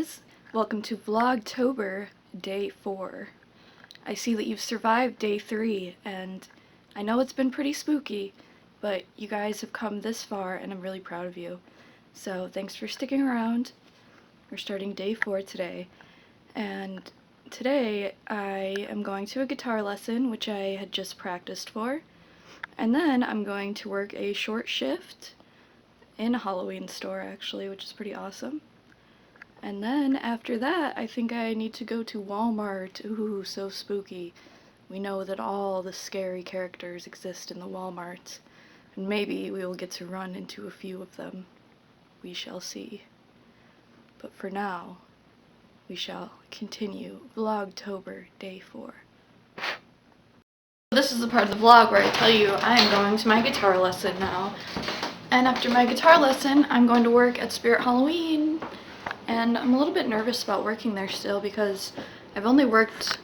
guys, welcome to Vlogtober day 4. I see that you've survived day 3 and I know it's been pretty spooky, but you guys have come this far and I'm really proud of you. So thanks for sticking around. We're starting day 4 today, and today I am going to a guitar lesson which I had just practiced for, and then I'm going to work a short shift in a Halloween store actually, which is pretty awesome. And then after that, I think I need to go to Walmart. Ooh, so spooky. We know that all the scary characters exist in the Walmart, and maybe we will get to run into a few of them. We shall see. But for now, we shall continue Vlogtober day 4. This is the part of the vlog where I tell you I am going to my guitar lesson now. And after my guitar lesson, I'm going to work at Spirit Halloween. And I'm a little bit nervous about working there still because I've only worked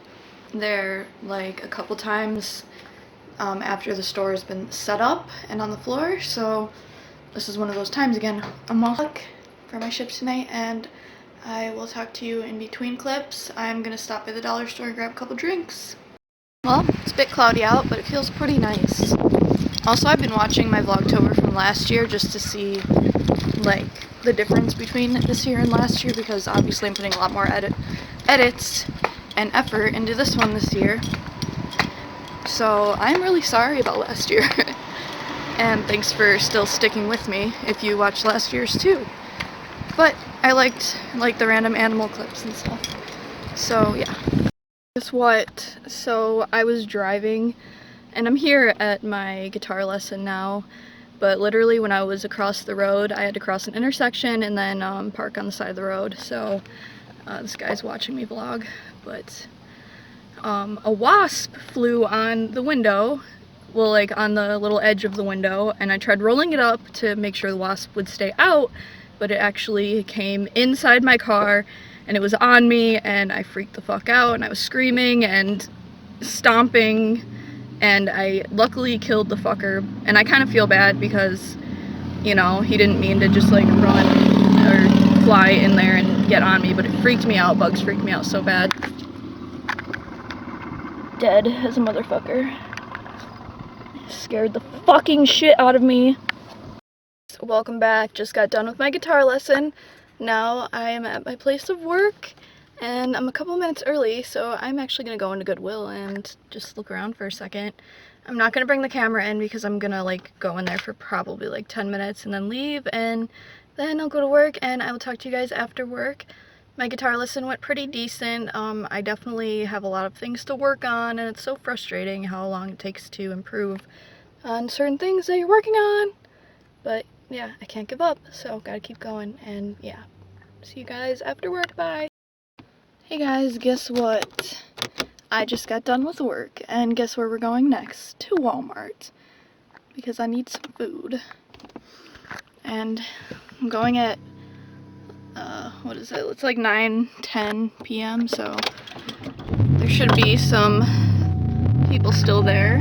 there like a couple times after the store has been set up and on the floor. So this is one of those times again. I'm all luck for my shift tonight, and I will talk to you in between clips. I'm gonna stop by the dollar store and grab a couple drinks. Well, it's a bit cloudy out, but it feels pretty nice. Also, I've been watching my Vlogtober from last year just to see like the difference between this year and last year, because obviously I'm putting a lot more edits and effort into this one this year. So I'm really sorry about last year. And thanks for still sticking with me if you watched last year's too. But I liked the random animal clips and stuff. So yeah. Guess what? So I was driving and I'm here at my guitar lesson now. But literally when I was across the road, I had to cross an intersection and then park on the side of the road. So this guy's watching me vlog. But a wasp flew on the window, well, like on the little edge of the window, and I tried rolling it up to make sure the wasp would stay out, but it actually came inside my car and it was on me, and I freaked the fuck out and I was screaming and stomping. And I luckily killed the fucker, and I kind of feel bad because, you know, he didn't mean to just like run or fly in there and get on me, but it freaked me out. Bugs freaked me out so bad. Dead as a motherfucker. Scared the fucking shit out of me. So welcome back. Just got done with my guitar lesson. Now I am at my place of work. And I'm a couple minutes early, so I'm actually going to go into Goodwill and just look around for a second. I'm not going to bring the camera in because I'm going to like go in there for probably like 10 minutes and then leave, and then I'll go to work and I will talk to you guys after work. My guitar lesson went pretty decent. I definitely have a lot of things to work on, and it's so frustrating how long it takes to improve on certain things that you're working on. But yeah, I can't give up, so gotta keep going, and yeah. See you guys after work, bye! Hey guys, guess what? I just got done with work, and guess where we're going next? To Walmart, because I need some food. And I'm going at, what is it? It's like 9:10 p.m., so there should be some people still there.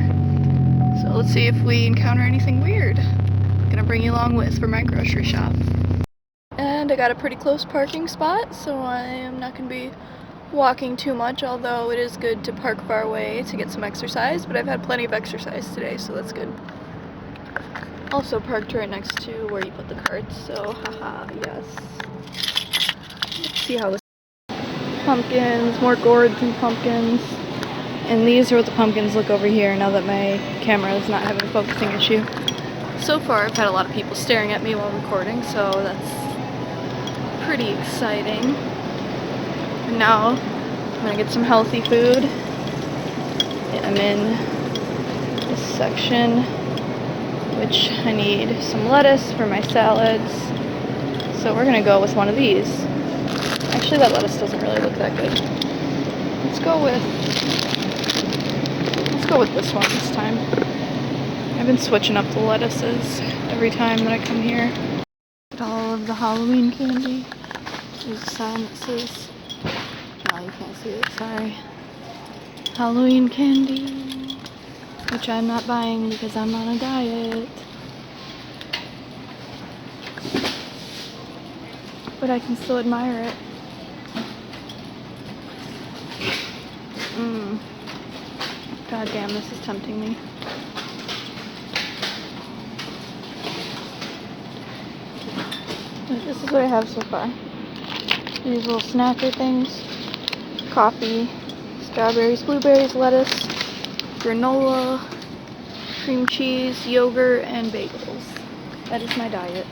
So let's see if we encounter anything weird. I'm gonna bring you along with for my grocery shop. And I got a pretty close parking spot, so I am not gonna be walking too much, although it is good to park far away to get some exercise, but I've had plenty of exercise today, so that's good. Also parked right next to where you put the carts, so haha, yes. Let's see how this pumpkins, more gourds and pumpkins. And these are what the pumpkins look over here now that my camera is not having a focusing issue. So far I've had a lot of people staring at me while recording, so that's pretty exciting. And now I'm gonna get some healthy food. I'm in this section, which I need some lettuce for my salads. So we're gonna go with one of these. Actually, that lettuce doesn't really look that good. Let's go with this one this time. I've been switching up the lettuces every time that I come here. All of the Halloween candy. There's a sign that says, oh, you can't see it, sorry. Halloween candy, which I'm not buying because I'm on a diet. But I can still admire it. God damn, this is tempting me. This is what I have so far. These little snacker things. Coffee, strawberries, blueberries, lettuce, granola, cream cheese, yogurt, and bagels. That is my diet.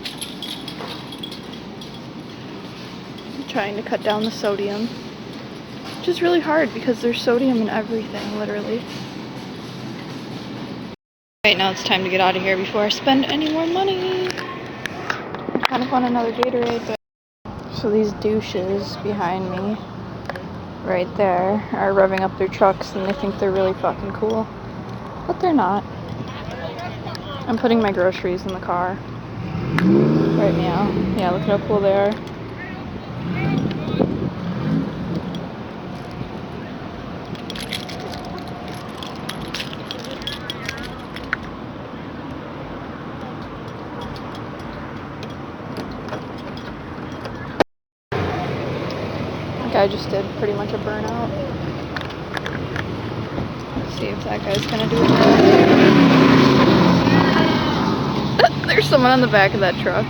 I'm trying to cut down the sodium, which is really hard because there's sodium in everything, literally. Right now it's time to get out of here before I spend any more money. I kind of want another Gatorade, but... So these douches behind me, right there, are revving up their trucks and they think they're really fucking cool. But they're not. I'm putting my groceries in the car right now. Yeah, look how cool they are. That guy just did pretty much a burnout. Let's see if that guy's gonna do it. There's someone on the back of that truck.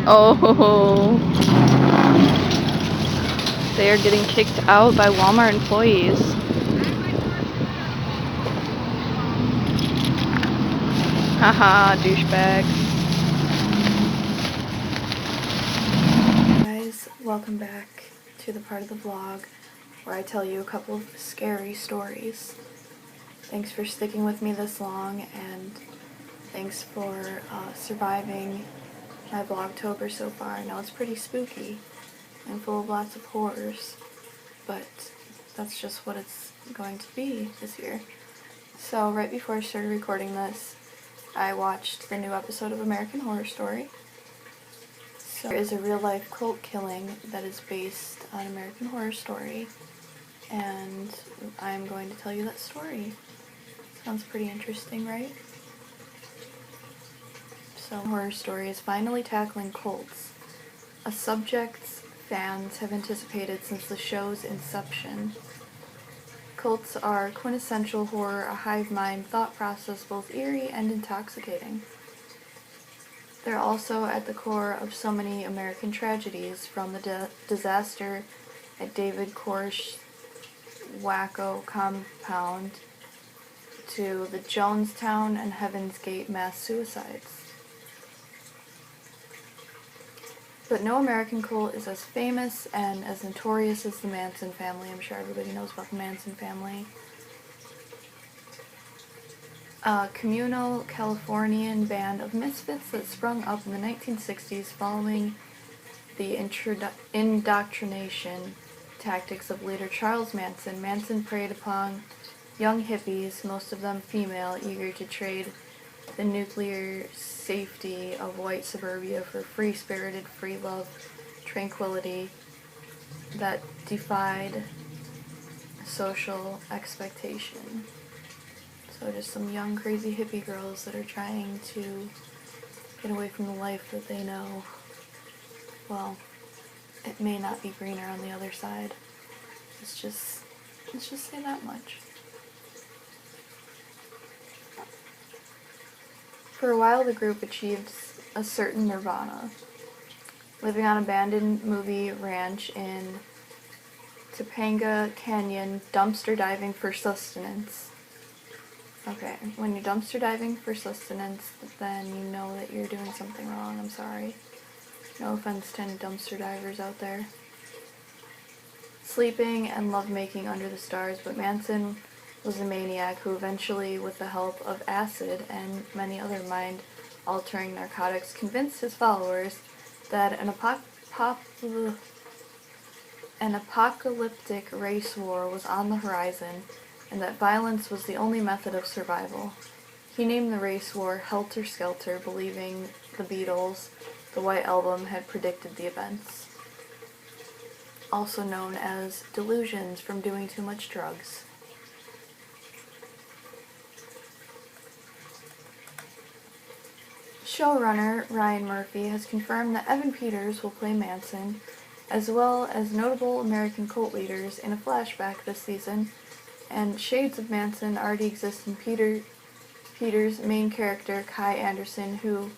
Oh, they are getting kicked out by Walmart employees. Haha, douchebag. Guys, welcome back to the part of the vlog where I tell you a couple of scary stories. Thanks for sticking with me this long, and thanks for surviving my Vlogtober so far. I know it's pretty spooky and full of lots of horrors, but that's just what it's going to be this year. So right before I started recording this, I watched the new episode of American Horror Story. So there is a real-life cult killing that is based on American Horror Story, and I'm going to tell you that story. Sounds pretty interesting, right? So, Horror Story is finally tackling cults, a subject fans have anticipated since the show's inception. Cults are quintessential horror, a hive mind thought process both eerie and intoxicating. They're also at the core of so many American tragedies, from the disaster at David Korsh's Wacko compound to the Jonestown and Heaven's Gate mass suicides. But no American cult is as famous and as notorious as the Manson family. I'm sure everybody knows about the Manson family. A communal Californian band of misfits that sprung up in the 1960s following the indoctrination tactics of leader Charles Manson. Manson preyed upon young hippies, most of them female, eager to trade the nuclear safety of white suburbia for free-spirited, free-love tranquility that defied social expectation. So just some young, crazy hippie girls that are trying to get away from the life that they know. Well, it may not be greener on the other side. Let's just say that much. For a while, the group achieved a certain nirvana, living on an abandoned movie ranch in Topanga Canyon, dumpster diving for sustenance. Okay, when you're dumpster diving for sustenance, then you know that you're doing something wrong. I'm sorry. No offense to any dumpster divers out there. Sleeping and lovemaking under the stars, but Manson was a maniac who eventually, with the help of acid and many other mind-altering narcotics, convinced his followers that an apocalyptic race war was on the horizon and that violence was the only method of survival. He named the race war Helter Skelter, believing the Beatles' The White Album had predicted the events. Also known as delusions from doing too much drugs. Showrunner Ryan Murphy has confirmed that Evan Peters will play Manson, as well as notable American cult leaders in a flashback this season, and shades of Manson already exist in Peter's main character, Kai Anderson, who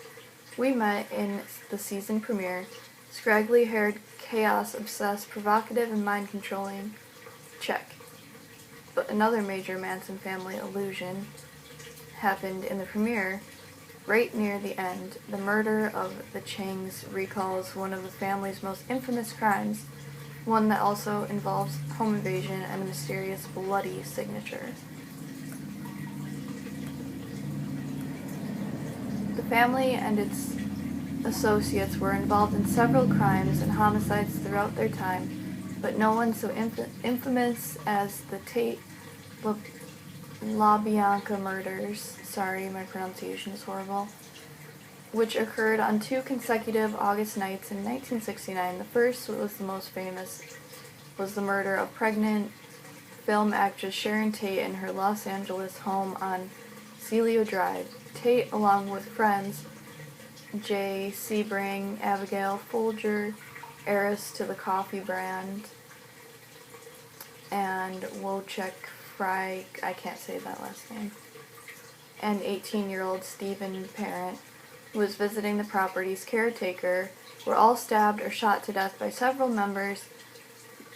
we met in the season premiere. Scraggly-haired, chaos-obsessed, provocative, and mind-controlling. Check. But another major Manson family illusion happened in the premiere. Right near the end, the murder of the Changs recalls one of the family's most infamous crimes, one that also involves home invasion and a mysterious bloody signature. The family and its associates were involved in several crimes and homicides throughout their time, but no one so infamous as the Tate LaBianca murders, sorry, my pronunciation is horrible, which occurred on 2 consecutive August nights in 1969. The first, was the most famous, was the murder of pregnant film actress Sharon Tate in her Los Angeles home on Celio Drive. Tate, along with friends Jay Sebring, Abigail Folger, heiress to the coffee brand, and Wojciech Fry, I can't say that last name, and 18-year-old Stephen Parent, who was visiting the property's caretaker, were all stabbed or shot to death by several members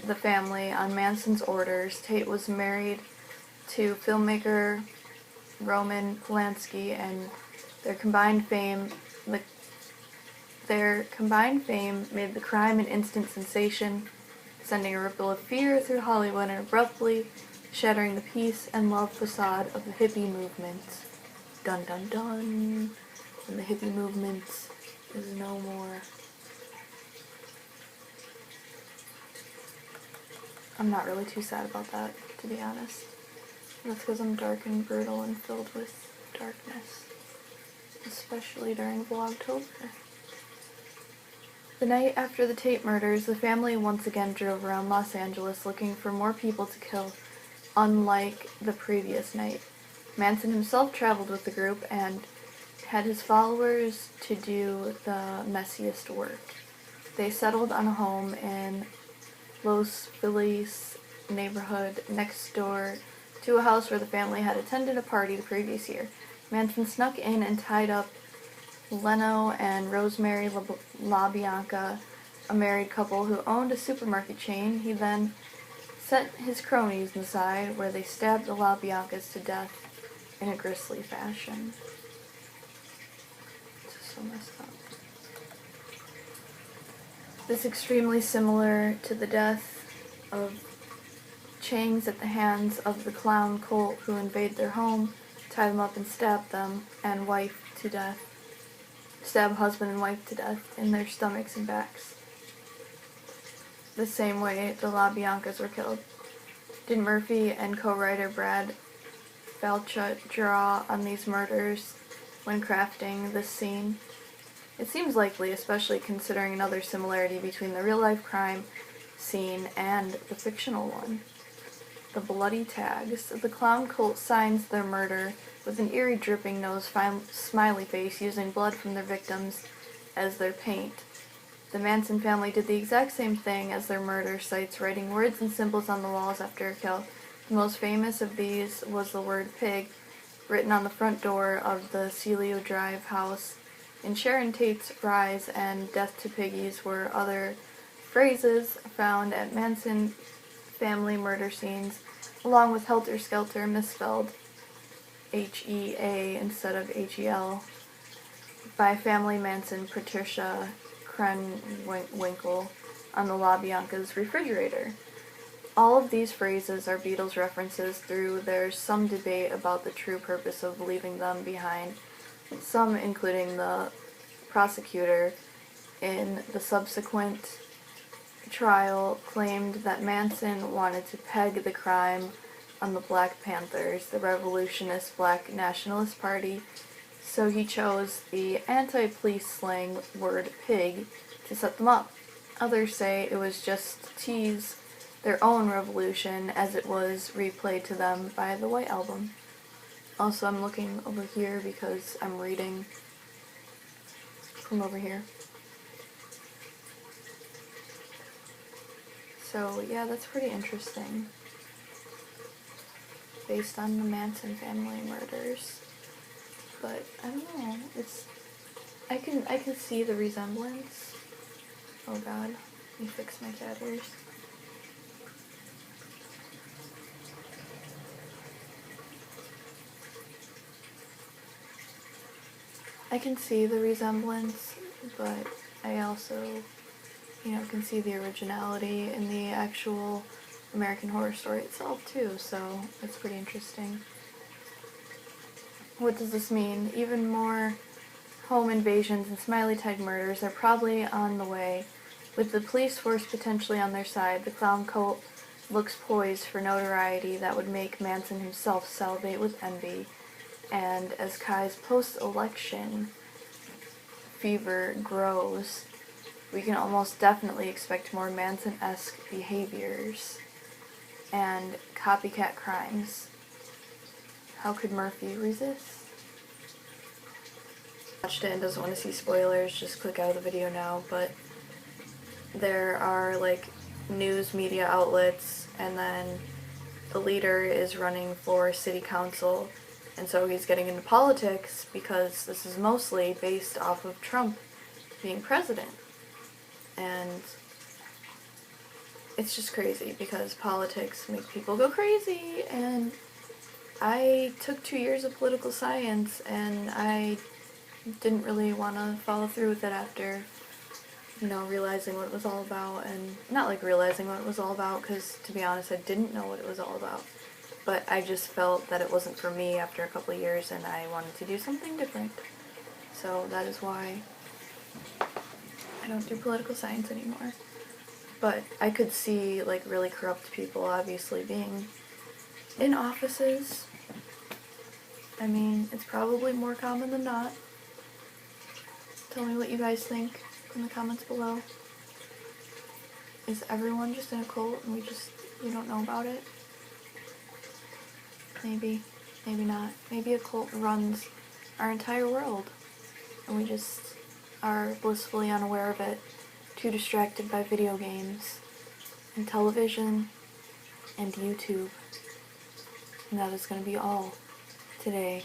of the family on Manson's orders. Tate was married to filmmaker Roman Polanski, and their combined fame made the crime an instant sensation, sending a ripple of fear through Hollywood and abruptly shattering the peace and love facade of the hippie movement. Dun dun dun. And the hippie movement is no more. I'm not really too sad about that, to be honest. That's because I'm dark and brutal and filled with darkness. Especially during Vlogtober. The night after the Tate murders, the family once again drove around Los Angeles looking for more people to kill, unlike the previous night. Manson himself traveled with the group and had his followers to do the messiest work. They settled on a home in Los Feliz neighborhood next door to a house where the family had attended a party the previous year. Manson snuck in and tied up Leno and Rosemary LaBianca, a married couple who owned a supermarket chain. He then sent his cronies inside, where they stabbed the LaBiancas to death in a grisly fashion. This is so messed up. This is extremely similar to the death of Changs at the hands of the clown cult who invade their home, tie them up and stab them and wife to death. Stab husband and wife to death in their stomachs and backs. The same way the LaBiancas were killed. Did Murphy and co-writer Brad Falchuk draw on these murders when crafting this scene? It seems likely, especially considering another similarity between the real-life crime scene and the fictional one. The bloody tags. The clown cult signs their murder with an eerie dripping nose smiley face, using blood from their victims as their paint. The Manson family did the exact same thing as their murder sites, writing words and symbols on the walls after a kill. The most famous of these was the word pig, written on the front door of the Celio Drive house. In Sharon Tate's Rise and Death to Piggies were other phrases found at Manson family murder scenes, along with Helter Skelter, misspelled H-E-A instead of H-E-L, by family Manson Patricia Krenwinkel on the LaBianca's refrigerator. All of these phrases are Beatles references, though there's some debate about the true purpose of leaving them behind. Some, including the prosecutor in the subsequent trial, claimed that Manson wanted to peg the crime on the Black Panthers, the revolutionist Black Nationalist Party, so he chose the anti-police slang word pig to set them up. Others say it was just to tease their own revolution, as it was replayed to them by the White Album. Also, I'm looking over here because I'm reading from over here. So yeah, that's pretty interesting. Based on the Manson family murders. But I don't know, I can see the resemblance. Oh god, let me fix my cat ears. I can see the resemblance, but I also, can see the originality in the actual American Horror Story itself too, so it's pretty interesting. What does this mean? Even more home invasions and Smiley Tide murders are probably on the way. With the police force potentially on their side, the clown cult looks poised for notoriety that would make Manson himself salivate with envy. And as Kai's post-election fever grows, we can almost definitely expect more Manson-esque behaviors and copycat crimes. How could Murphy resist? Watched it and doesn't want to see spoilers, just click out of the video now, but there are like news media outlets, and then the leader is running for city council, and so he's getting into politics because this is mostly based off of Trump being president. And it's just crazy because politics make people go crazy, and I took 2 years of political science and I didn't really want to follow through with it after, realizing what it was all about. And not like realizing what it was all about, because to be honest I didn't know what it was all about, but I just felt that it wasn't for me after a couple of years and I wanted to do something different. So that is why I don't do political science anymore. But I could see like really corrupt people obviously being in offices. I mean, it's probably more common than not. Tell me what you guys think in the comments below. Is everyone just in a cult and we don't know about it? Maybe, maybe not. Maybe a cult runs our entire world and we just are blissfully unaware of it, too distracted by video games and television and YouTube. And that is going to be all today.